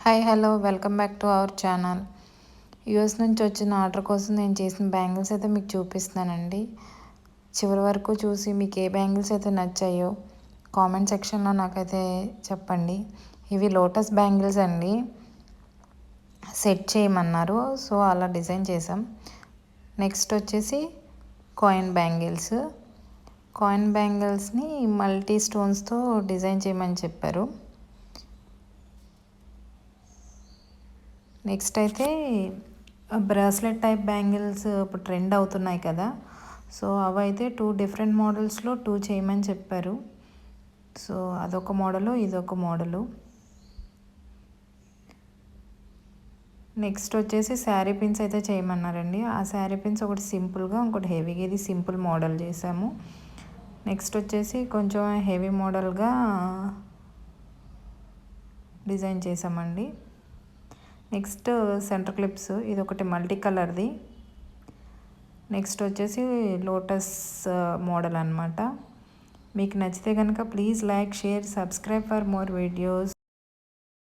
Hi hello welcome back to our channel. US నుంచి వచ్చిన order కోసం నేను చేసిన బ్యాంగిల్స్ అయితే మీకు చూపిస్తానండి. చివరి వరకు చూసి మీకు ఏ బ్యాంగిల్స్ అయితే నచ్చాయో కామెంట్ సెక్షన్లో నాకైతే చెప్పండి. ఇవి లోటస్ బ్యాంగిల్స్ అండి, సెట్ చేయమన్నారు, సో అలా డిజైన్ చేసాం. నెక్స్ట్ వచ్చేసి కాయిన్ బ్యాంగిల్స్ని మల్టీ స్టోన్స్తో డిజైన్ చేయమని చెప్పారు. నెక్స్ట్ అయితే బ్రాస్లెట్ టైప్ బ్యాంగిల్స్ ఇప్పుడు ట్రెండ్ అవుతున్నాయి కదా, సో అవైతే 2 డిఫరెంట్ మోడల్స్లో 2 చేయమని చెప్పారు. సో అదొక మోడలు, ఇదొక మోడలు. నెక్స్ట్ వచ్చేసి శారీ పిన్స్ అయితే చేయమన్నారండి. ఆ శారీ పిన్స్ ఒకటి సింపుల్గా, ఇంకోటి హెవీగా. ఇది సింపుల్ మోడల్ చేసాము. నెక్స్ట్ వచ్చేసి కొంచెం హెవీ మోడల్గా డిజైన్ చేసామండి. నెక్స్ట్ సెంటర్ క్లిప్స్, ఇది ఒకటి మల్టీ కలర్ది. నెక్స్ట్ వచ్చేసి లోటస్ మోడల్ అనమాట. మీకు నచ్చితే కనుక please like, share, subscribe for more videos.